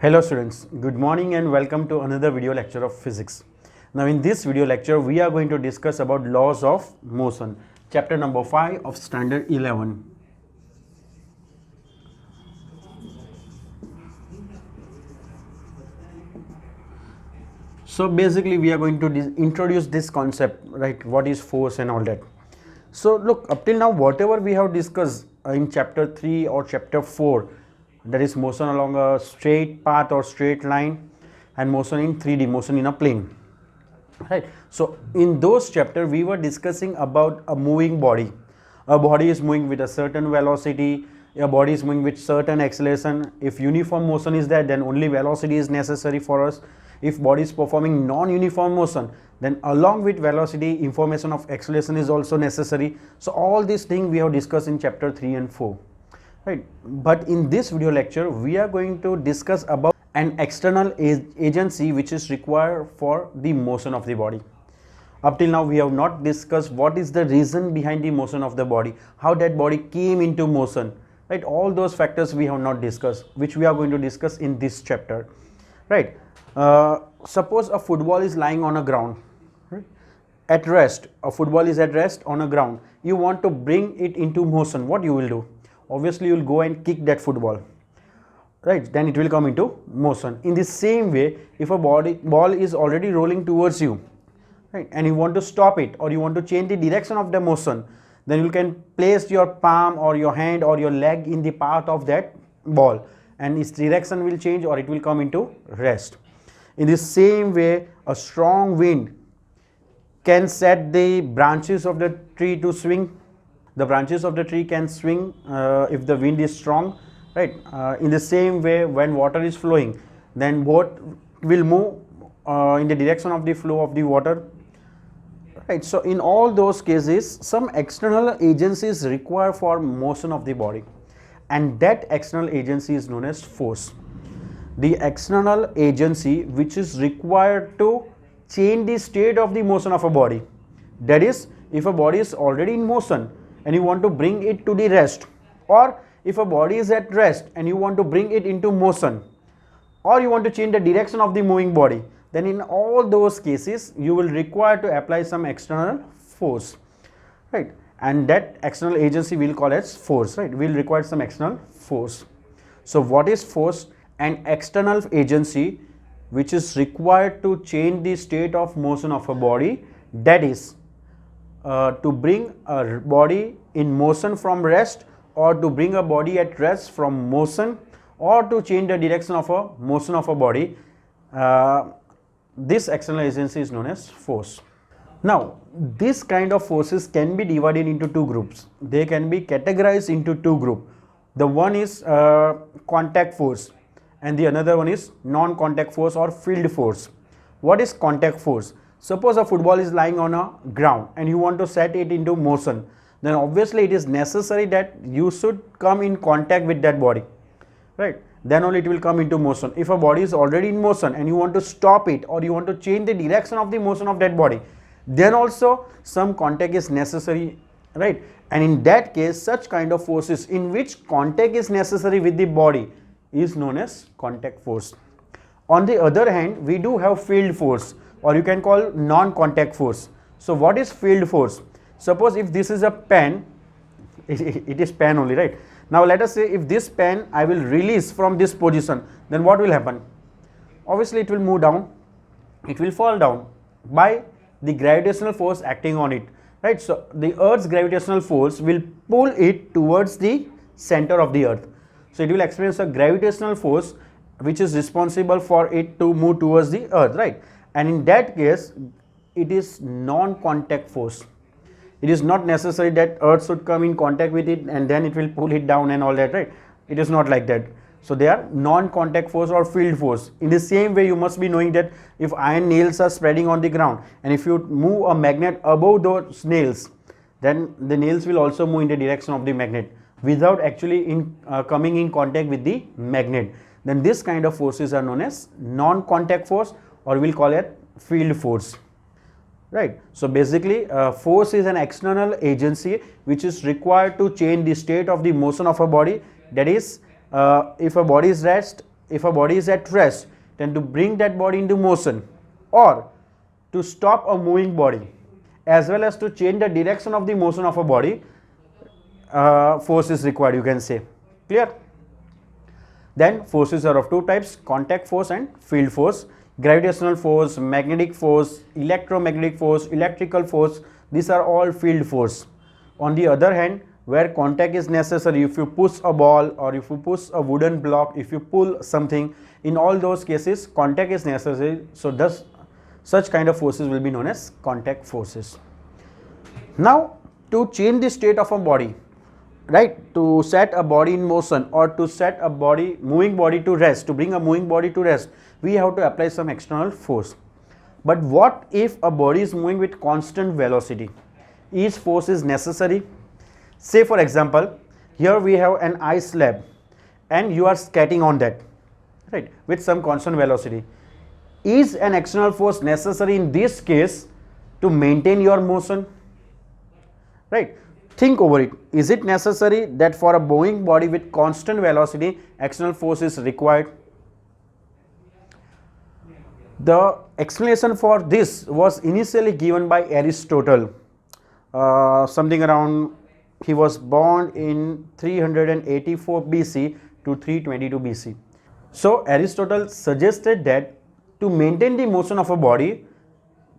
Hello students, good morning and welcome to another video lecture of physics. Now in this video lecture we are going to discuss about laws of motion, chapter number 5 of standard 11. So basically we are going to introduce this concept, right, what is force and all that. So look, up till now whatever we have discussed in chapter 3 or chapter 4, that is motion along a straight path or straight line and motion in 3D, motion in a plane, right. So in those chapters we were discussing about a moving body. A body is moving with a certain velocity, a body is moving with certain acceleration. If uniform motion is there, then only velocity is necessary for us. If body is performing non-uniform motion, then along with velocity information of acceleration is also necessary. So all these things we have discussed in chapter 3 and 4, right. But in this video lecture we are going to discuss about an external agency which is required for the motion of the body. Up till now we have not discussed what is the reason behind the motion of the body, how that body came into motion, right. All those factors we have not discussed, which we are going to discuss in this chapter, right. Suppose a football is lying on a ground, right, at rest. A football is at rest on a ground. You want to bring it into motion. What you will do? Obviously you will go and kick that football, right, then it will come into motion. In the same way, if a ball is already rolling towards you, right, and you want to stop it or you want to change the direction of the motion, then you can place your palm or your hand or your leg in the path of that ball and its direction will change or it will come into rest. In the same way, a strong wind can set the branches of the tree to swing. The branches of the tree can swing if the wind is strong, right. In the same way, when water is flowing, then boat will move in the direction of the flow of the water, right. So in all those cases, some external agency is required for motion of the body, and that external agency is known as force. The external agency which is required to change the state of the motion of a body, that is, if a body is already in motion and you want to bring it to the rest, or if a body is at rest and you want to bring it into motion, or you want to change the direction of the moving body, then in all those cases you will require to apply some external force, right, and that external agency we will call as force, right. We will require some external force. So what is force? An external agency which is required to change the state of motion of a body, that is to bring a body in motion from rest, or to bring a body at rest from motion, or to change the direction of a motion of a body. This external agency is known as force. Now this kind of forces can be divided into two groups. They can be categorized into two groups. The one is contact force and the another one is non-contact force or field force. What is contact force? Suppose a football is lying on a ground and you want to set it into motion, then obviously it is necessary that you should come in contact with that body, right, then only it will come into motion. If a body is already in motion and you want to stop it or you want to change the direction of the motion of that body, then also some contact is necessary, right. And in that case, such kind of forces in which contact is necessary with the body is known as contact force. On the other hand, we do have field force, or you can call non-contact force. So what is field force? Suppose if this is a pen, it is pen only, right. Now let us say if this pen I will release from this position, then what will happen? Obviously it will move down, it will fall down by the gravitational force acting on it, right. So the earth's gravitational force will pull it towards the center of the earth. So it will experience a gravitational force which is responsible for it to move towards the earth, right. And in that case it is non-contact force. It is not necessary that earth should come in contact with it and then it will pull it down and all that, right. It is not like that. So they are non-contact force or field force. In the same way, you must be knowing that if iron nails are spreading on the ground and if you move a magnet above those nails, then the nails will also move in the direction of the magnet without actually coming in contact with the magnet. Then this kind of forces are known as non-contact force, or we will call it field force, right. So basically force is an external agency which is required to change the state of the motion of a body, that is if a body is rest if a body is at rest, then to bring that body into motion or to stop a moving body as well as to change the direction of the motion of a body, force is required, you can say. Clear? Then forces are of two types, contact force and field force. Gravitational force, magnetic force, electromagnetic force, electrical force, these are all field force. On the other hand, where contact is necessary, if you push a ball or if you push a wooden block, if you pull something, in all those cases contact is necessary. So thus such kind of forces will be known as contact forces. Now to change the state of a body, right, to set a body in motion or to set a moving body to rest, to bring a moving body to rest, we have to apply some external force. But what if a body is moving with constant velocity? Each force is necessary. Say for example, here we have an ice slab and you are skating on that, right, with some constant velocity. Is an external force necessary in this case to maintain your motion? Right? Think over it. Is it necessary that for a moving body with constant velocity, external force is required? The explanation for this was initially given by Aristotle. Something around, he was born in 384 BC to 322 BC. So Aristotle suggested that to maintain the motion of a body,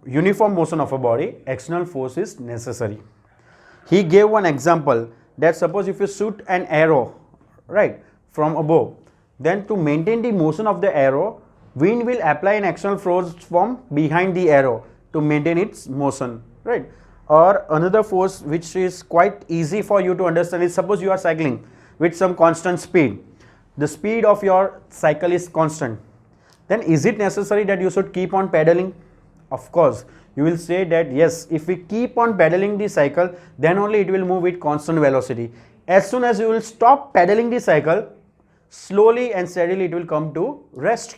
uniform motion of a body, external force is necessary. He gave one example that suppose if you shoot an arrow, right, from above, then to maintain the motion of the arrow, wind will apply an external force from behind the arrow to maintain its motion, right? Or another force which is quite easy for you to understand is, suppose you are cycling with some constant speed. The speed of your cycle is constant. Then is it necessary that you should keep on pedaling? Of course, you will say that yes, if we keep on pedaling the cycle, then only it will move with constant velocity. As soon as you will stop pedaling the cycle, slowly and steadily it will come to rest.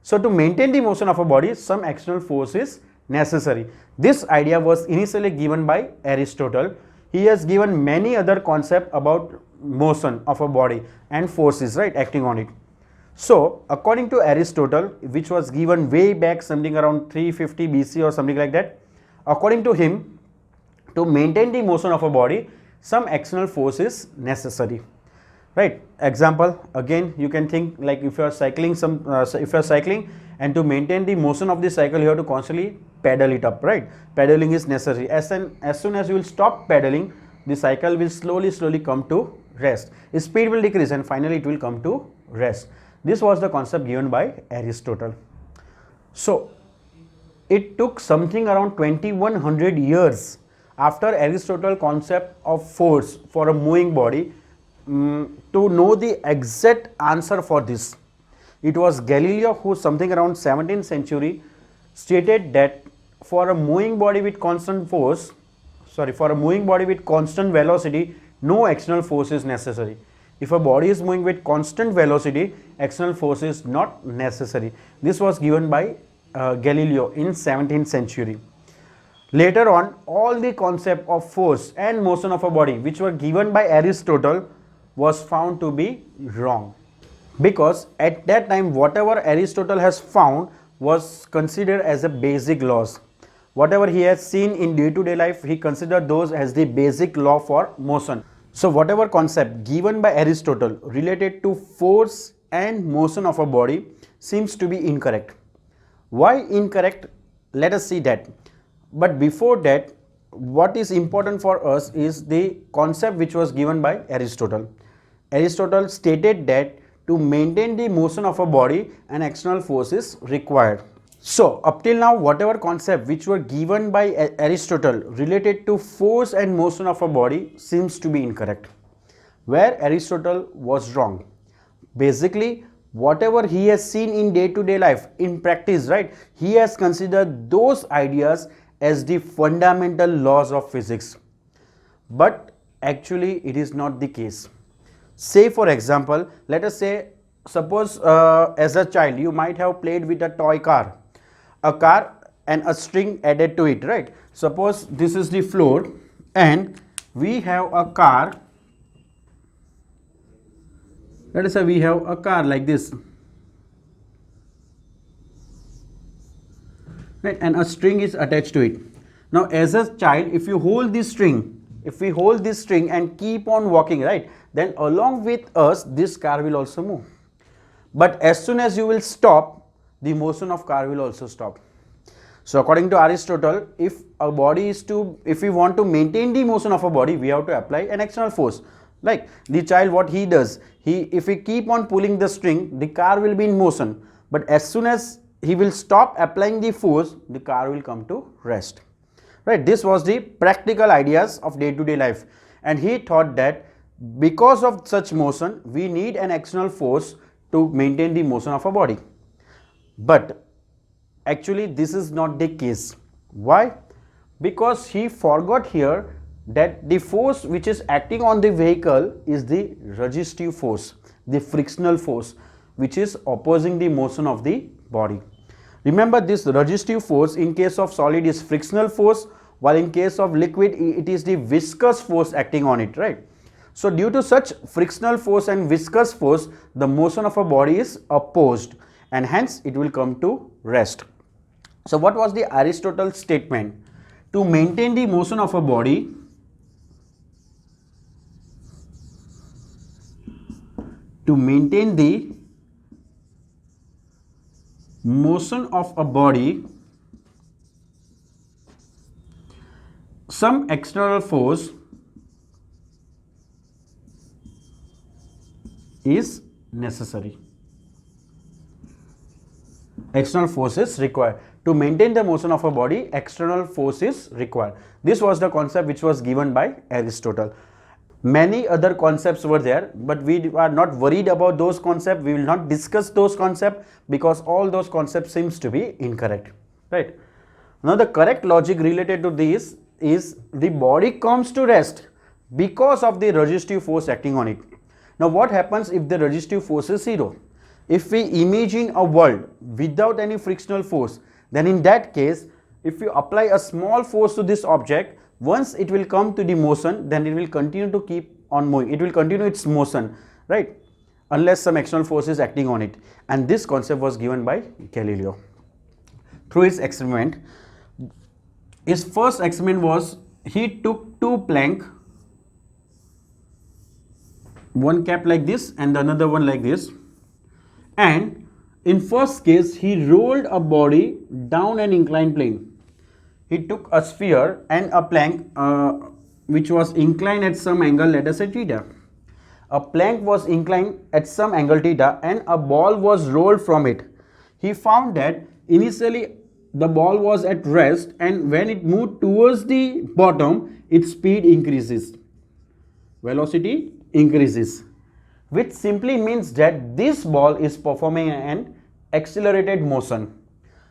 So to maintain the motion of a body, some external force is necessary. This idea was initially given by Aristotle. He has given many other concepts about motion of a body and forces, right, acting on it. So according to Aristotle, which was given way back something around 350 BC or something like that, according to him, to maintain the motion of a body, some external force is necessary. Right? Example, again you can think like if you are cycling and to maintain the motion of the cycle, you have to constantly pedal it up, right? Pedaling is necessary. As soon as you will stop pedaling, the cycle will slowly come to rest. Its speed will decrease and finally it will come to rest. This was the concept given by Aristotle. So it took something around 2100 years after Aristotle concept of force for a moving body to know the exact answer for this. It was Galileo who something around 17th century stated that for a moving body with constant velocity, no external force is necessary. If a body is moving with constant velocity, external force is not necessary. This was given by Galileo in 17th century. Later on, all the concept of force and motion of a body which were given by Aristotle was found to be wrong, because at that time whatever Aristotle has found was considered as a basic laws. Whatever he has seen in day-to-day life, he considered those as the basic law for motion. So whatever concept given by Aristotle related to force and motion of a body seems to be incorrect. Why incorrect? Let us see that. But before that, what is important for us is the concept which was given by Aristotle. Aristotle stated that to maintain the motion of a body, an external force is required. So up till now, whatever concept which were given by Aristotle related to force and motion of a body seems to be incorrect. Where Aristotle was wrong. Basically, whatever he has seen in day-to-day life, in practice, right, he has considered those ideas as the fundamental laws of physics. But actually it is not the case. Say for example, let us say, suppose as a child you might have played with a toy car, and a string added to it, right? Suppose this is the floor and we have a car. Let us say we have a car like this, right? And a string is attached to it. Now as a child, if you hold this string, if we hold this string and keep on walking, right, then along with us this car will also move. But as soon as you will stop, the motion of car will also stop. So according to Aristotle, if we want to maintain the motion of a body, we have to apply an external force. Like the child, what he does, if we keep on pulling the string, the car will be in motion. But as soon as he will stop applying the force, the car will come to rest. Right? This was the practical ideas of day-to-day life. And he thought that because of such motion, we need an external force to maintain the motion of a body. But actually this is not the case. Why? Because he forgot here that the force which is acting on the vehicle is the resistive force, the frictional force, which is opposing the motion of the body. Remember, this resistive force in case of solid is frictional force, while in case of liquid it is the viscous force acting on it, right? So due to such frictional force and viscous force, the motion of a body is opposed and hence it will come to rest. So what was the Aristotle's statement? To maintain the motion of a body, some external force is necessary. External force is required. To maintain the motion of a body, external force is required. This was the concept which was given by Aristotle. Many other concepts were there, but we are not worried about those concepts. We will not discuss those concepts because all those concepts seems to be incorrect, right? Now the correct logic related to this is the body comes to rest because of the resistive force acting on it. Now what happens if the resistive force is zero? If we imagine a world without any frictional force, then in that case, if you apply a small force to this object, once it will come to the motion, then it will continue to keep on moving. It will continue its motion, right? Unless some external force is acting on it. And this concept was given by Galileo. Through his experiment, his first experiment was, he took two planks, one cap like this and another one like this, and in first case he rolled a body down an inclined plane. He took a sphere and a plank which was inclined at some angle, let us say theta. A plank was inclined at some angle theta and a ball was rolled from it. He found that initially the ball was at rest, and when it moved towards the bottom, its speed increases, velocity increases, which simply means that this ball is performing an accelerated motion,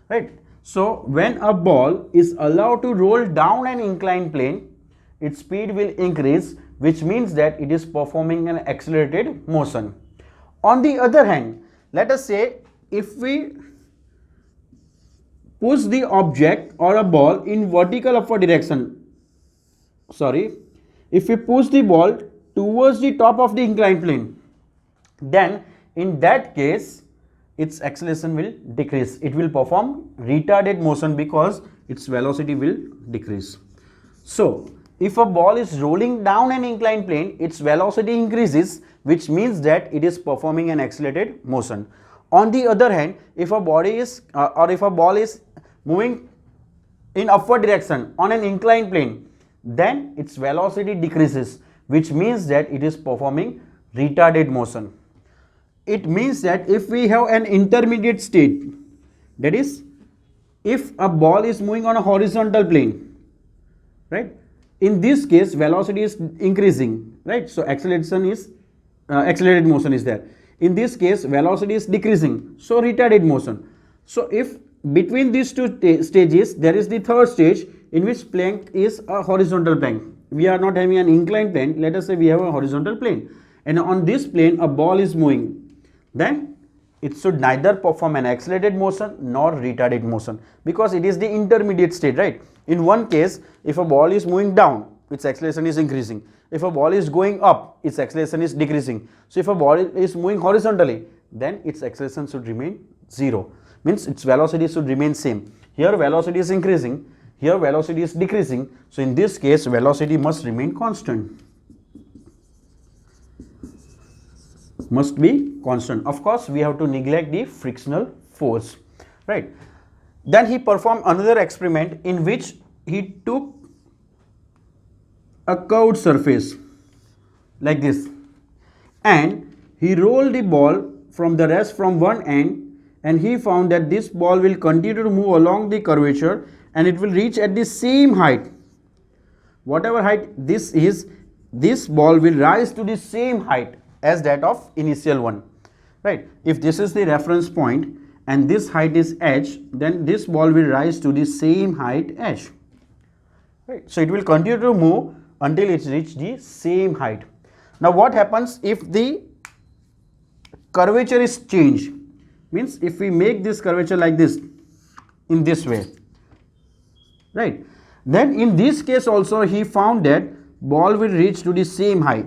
right? So when a ball is allowed to roll down an inclined plane, its speed will increase, which means that it is performing an accelerated motion. On the other hand, let us say if we push the object or a ball in vertical upward direction, if we push the ball towards the top of the inclined plane, then in that case its acceleration will decrease. It will perform retarded motion because its velocity will decrease. So if a ball is rolling down an inclined plane, its velocity increases, which means that it is performing an accelerated motion. On the other hand, if a body is if a ball is moving in upward direction on an inclined plane, then its velocity decreases, which means that it is performing retarded motion. It means that if we have an intermediate state, that is, if a ball is moving on a horizontal plane, right, in this case velocity is increasing, right? So acceleration is accelerated motion is there. In this case velocity is decreasing, so retarded motion. So if between these two stages there is the third stage in which plank is a horizontal plank. We are not having an inclined plane, let us say we have a horizontal plane, and on this plane a ball is moving, then it should neither perform an accelerated motion nor retarded motion because it is the intermediate state, right? In one case, if a ball is moving down, its acceleration is increasing. If a ball is going up, its acceleration is decreasing. So if a ball is moving horizontally, then its acceleration should remain zero, means its velocity should remain same. Here velocity is increasing, here velocity is decreasing. So in this case velocity must remain constant. Must be constant. Of course, we have to neglect the frictional force, right? Then he performed another experiment in which he took a curved surface like this and he rolled the ball from the rest from one end, and he found that this ball will continue to move along the curvature and it will reach at the same height. Whatever height this is, this ball will rise to the same height as that of initial one, right? If this is the reference point and this height is h, then this ball will rise to the same height h, right? So it will continue to move until it reaches the same height. Now what happens if the curvature is changed? Means if we make this curvature like this, in this way, right, then in this case also he found that ball will reach to the same height.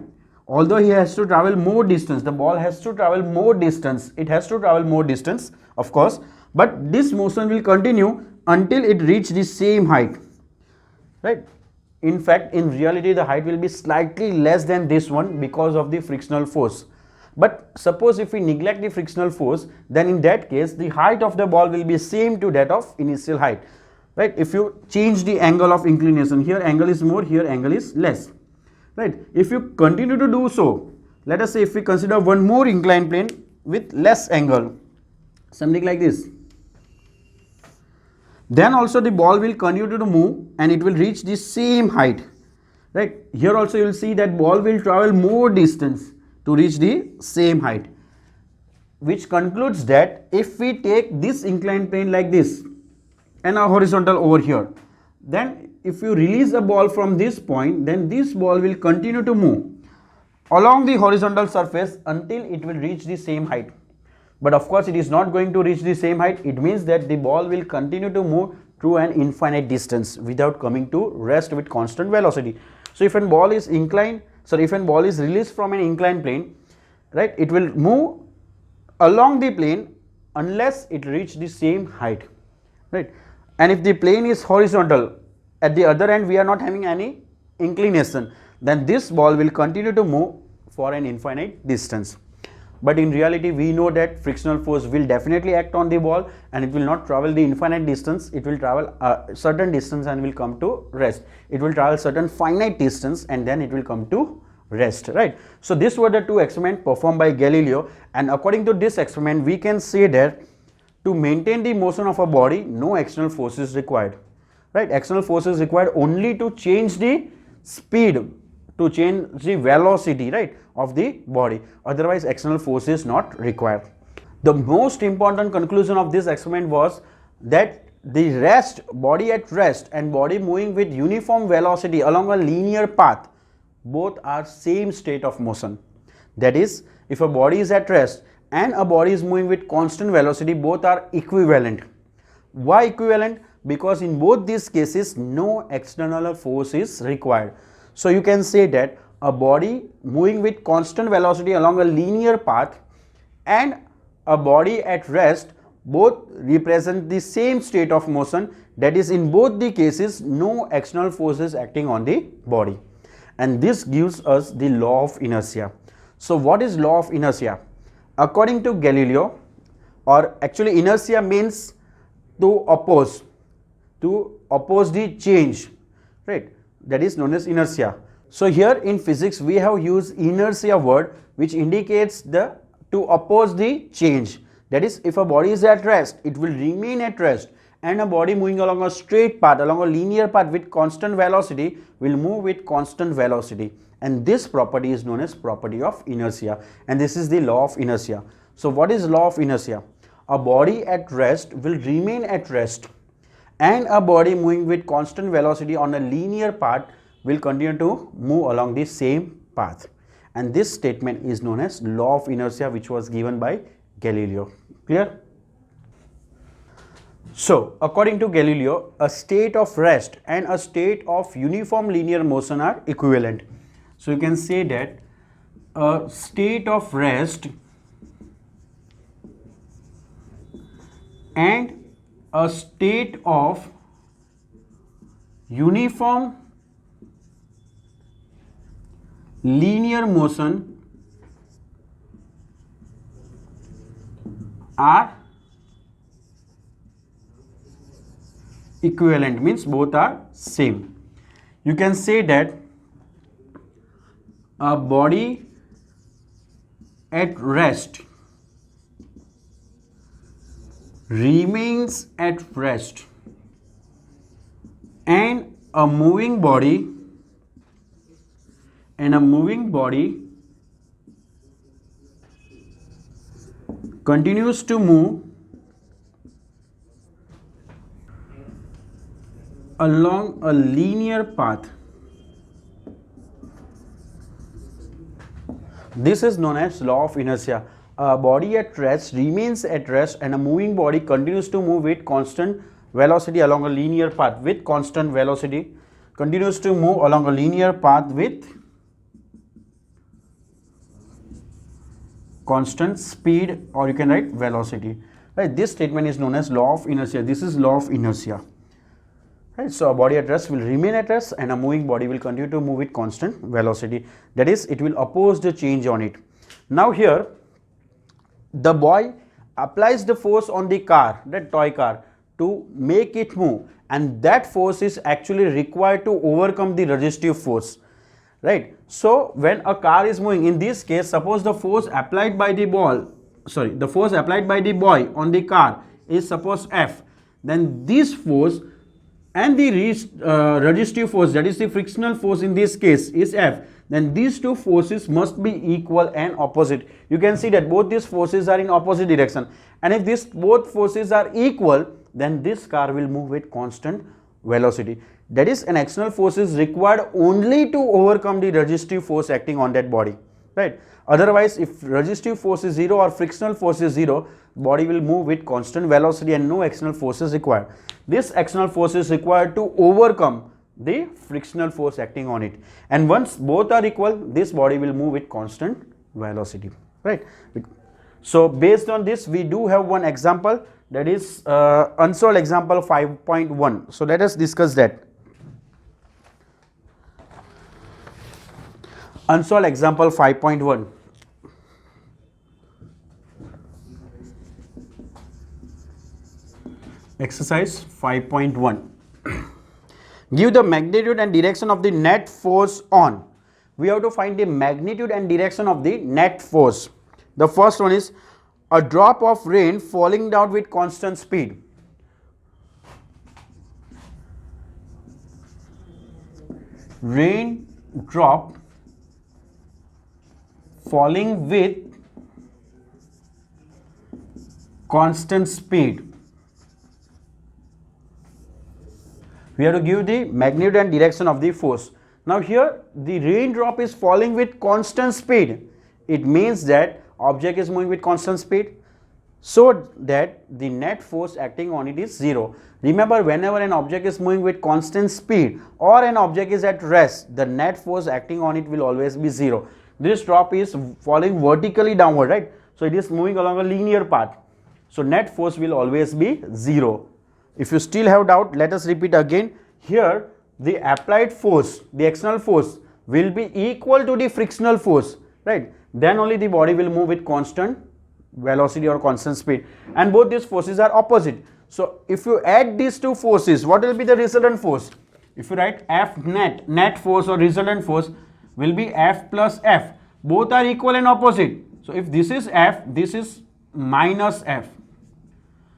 Although he has to travel more distance, the ball has to travel more distance, it has to travel more distance, of course, but this motion will continue until it reaches the same height, right? In fact, in reality the height will be slightly less than this one because of the frictional force. But suppose if we neglect the frictional force, then in that case the height of the ball will be same to that of initial height, right? If you change the angle of inclination, here angle is more, here angle is less, right? If you continue to do so, let us say if we consider one more inclined plane with less angle, something like this, then also the ball will continue to move and it will reach the same height, right? Here also you will see that ball will travel more distance to reach the same height, which concludes that if we take this inclined plane like this and a horizontal over here, then if you release a ball from this point, then this ball will continue to move along the horizontal surface until it will reach the same height. But of course it is not going to reach the same height. It means that the ball will continue to move through an infinite distance without coming to rest with constant velocity. So if a ball is inclined, if a ball is released from an inclined plane, right, it will move along the plane unless it reach the same height, right? And if the plane is horizontal, at the other end we are not having any inclination, then this ball will continue to move for an infinite distance. But in reality we know that frictional force will definitely act on the ball and it will not travel the infinite distance, it will travel a certain distance and will come to rest. It will travel certain finite distance and then it will come to rest, right? So these were the two experiments performed by Galileo, and according to this experiment we can say that to maintain the motion of a body no external force is required, right? External force is required only to change the speed, to change the velocity, right, of the body. Otherwise external force is not required. The most important conclusion of this experiment was that the body at rest and body moving with uniform velocity along a linear path, both are same state of motion. That is, if a body is at rest and a body is moving with constant velocity, both are equivalent. Why equivalent? Because in both these cases no external force is required. So you can say that a body moving with constant velocity along a linear path and a body at rest both represent the same state of motion. That is, in both the cases no external force is acting on the body, and this gives us the law of inertia. So what is law of inertia? According to Galileo, or actually inertia means to oppose the change, right? That is known as inertia. So here in physics we have used inertia word which indicates to oppose the change. That is, if a body is at rest, it will remain at rest, and a body moving along a straight path, along a linear path with constant velocity will move with constant velocity, and this property is known as property of inertia, and this is the law of inertia. So what is law of inertia? A body at rest will remain at rest and a body moving with constant velocity on a linear path will continue to move along the same path, and this statement is known as law of inertia, which was given by Galileo. Clear? So according to Galileo, a state of rest and a state of uniform linear motion are equivalent. So you can say that a state of rest and a state of uniform linear motion are equivalent, means both are same. You can say that a body at rest remains at rest and a moving body continues to move along a linear path. This is known as law of inertia. A body at rest remains at rest and a moving body continues to move with constant velocity along a linear path with constant velocity, continues to move along a linear path with constant speed, or you can write velocity. Right? This statement is known as law of inertia. This is law of inertia. Right? So a body at rest will remain at rest and a moving body will continue to move with constant velocity. That is, it will oppose the change on it. Now here, the boy applies the force on the car, that toy car, to make it move, and that force is actually required to overcome the resistive force. Right? So when a car is moving, in this case, suppose the force applied by the boy on the car is suppose F, then this force and the resistive force, that is the frictional force in this case, is F, then these two forces must be equal and opposite. You can see that both these forces are in opposite direction, and if these both forces are equal, then this car will move with constant velocity. That is, an external force is required only to overcome the resistive force acting on that body. Right? Otherwise, if resistive force is 0 or frictional force is 0, body will move with constant velocity and no external force is required. This external force is required to overcome the frictional force acting on it, and once both are equal, this body will move with constant velocity. Right? So based on this, we do have one example, that is unsolved example 5.1. so let us discuss that. Unsolved example 5.1. Exercise 5.1. Give the magnitude and direction of the net force on. We have to find the magnitude and direction of the net force. The first one is a drop of rain falling down with constant speed. Rain drop falling with constant speed. We have to give the magnitude and direction of the force. Now here the raindrop is falling with constant speed. It means that object is moving with constant speed, so that the net force acting on it is 0. Remember, whenever an object is moving with constant speed or an object is at rest, the net force acting on it will always be 0. This drop is falling vertically downward, right? So it is moving along a linear path. So net force will always be 0. If you still have doubt, let us repeat again. Here the applied force, the external force, will be equal to the frictional force, right? Then only the body will move with constant velocity or constant speed, and both these forces are opposite. So if you add these two forces, what will be the resultant force? If you write F net force or resultant force will be F plus F. Both are equal and opposite. So if this is F, this is minus F.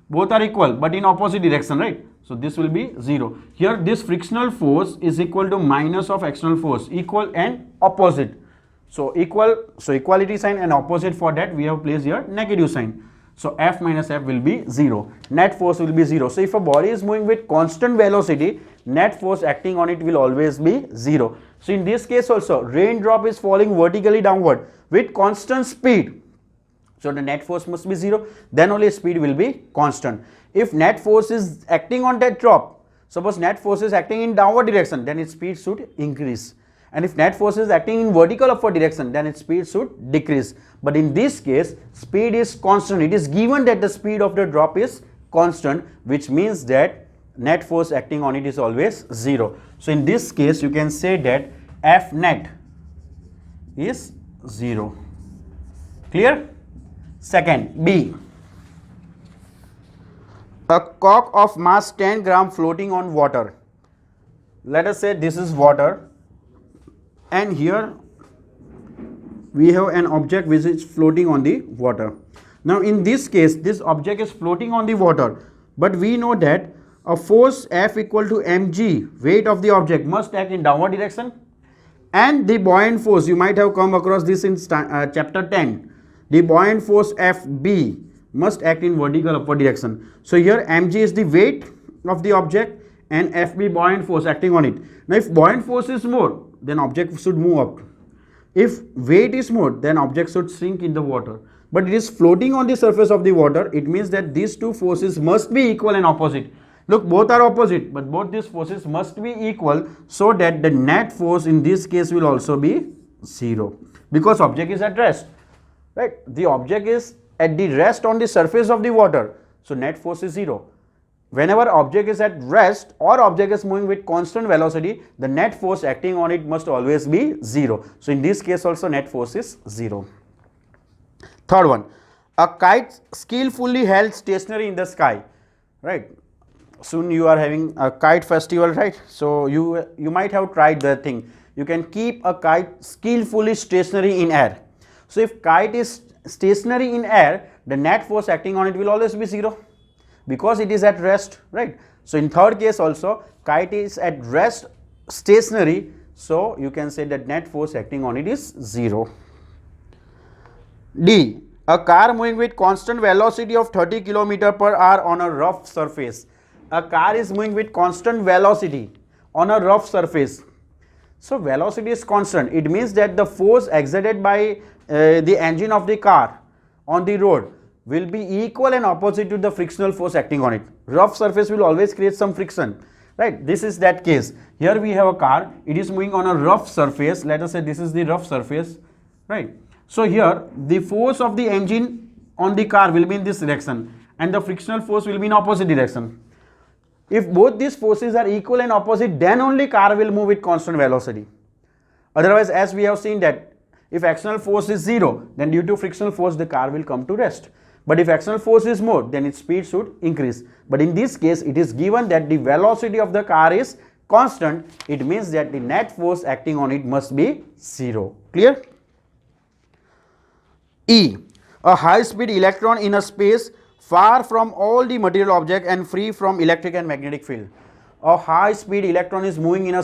Both are equal but in opposite direction, right? So this will be 0. Here this frictional force is equal to minus of external force, equal and opposite. So equal, so equality sign, and opposite, for that we have placed here negative sign. So F minus F will be 0. Net force will be 0. So if a body is moving with constant velocity, net force acting on it will always be 0. So in this case also, raindrop is falling vertically downward with constant speed. So the net force must be 0. Then only speed will be constant. If net force is acting on that drop, suppose net force is acting in downward direction, then its speed should increase. And if net force is acting in vertical upward direction, then its speed should decrease. But in this case, speed is constant. It is given that the speed of the drop is constant, which means that net force acting on it is always 0. So in this case you can say that F net is 0. Clear? Second, B. A cock of mass 10 gram floating on water. Let us say this is water, and here we have an object which is floating on the water. Now in this case, this object is floating on the water, but we know that a force F equal to mg, weight of the object, must act in downward direction, and the buoyant force, you might have come across this in chapter 10, the buoyant force Fb must act in vertical upward direction. So here mg is the weight of the object and Fb buoyant force acting on it. Now if buoyant force is more, then object should move up. If weight is more, then object should sink in the water. But it is floating on the surface of the water, it means that these two forces must be equal and opposite. Look, both are opposite, but both these forces must be equal, so that the net force in this case will also be 0, because object is at rest, right? The object is at the rest on the surface of the water, so net force is 0. Whenever object is at rest or object is moving with constant velocity, the net force acting on it must always be 0. So in this case also net force is 0. Third one, a kite skillfully held stationary in the sky, right? Soon you are having a kite festival, right? So you might have tried the thing. You can keep a kite skillfully stationary in air. So if kite is stationary in air, the net force acting on it will always be 0, because it is at rest, right? So in third case also, kite is at rest stationary, so you can say that net force acting on it is 0. D. A car moving with constant velocity of 30 km per hour on a rough surface. A car is moving with constant velocity on a rough surface. So velocity is constant. It means that the force exerted by the engine of the car on the road will be equal and opposite to the frictional force acting on it. Rough surface will always create some friction, right? This is that case. Here we have a car, it is moving on a rough surface. Let us say this is the rough surface, right? So here the force of the engine on the car will be in this direction, and the frictional force will be in opposite direction. If both these forces are equal and opposite, then only car will move with constant velocity. Otherwise, as we have seen that if external force is 0, then due to frictional force the car will come to rest. But if external force is more, then its speed should increase. But in this case, it is given that the velocity of the car is constant. It means that the net force acting on it must be 0. Clear? E. A high-speed electron in a space far from all the material object and free from electric and magnetic field. A high-speed electron is moving in a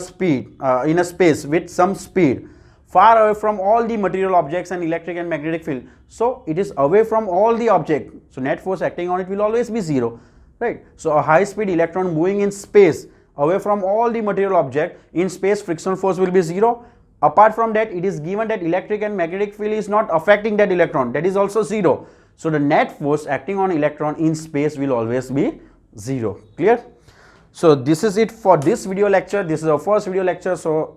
space with some speed, far away from all the material objects and electric and magnetic field. So it is away from all the object. So net force acting on it will always be 0, right? So a high speed electron moving in space away from all the material object, in space frictional force will be 0. Apart from that, it is given that electric and magnetic field is not affecting that electron, that is also 0. So the net force acting on electron in space will always be 0. Clear? So this is it for this video lecture. This is our first video lecture, so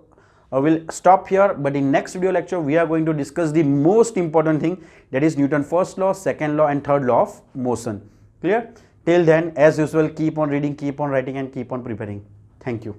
I will stop here, but in next video lecture we are going to discuss the most important thing, that is Newton's first law, second law and third law of motion. Clear? Till then, as usual, keep on reading, keep on writing and keep on preparing. Thank you.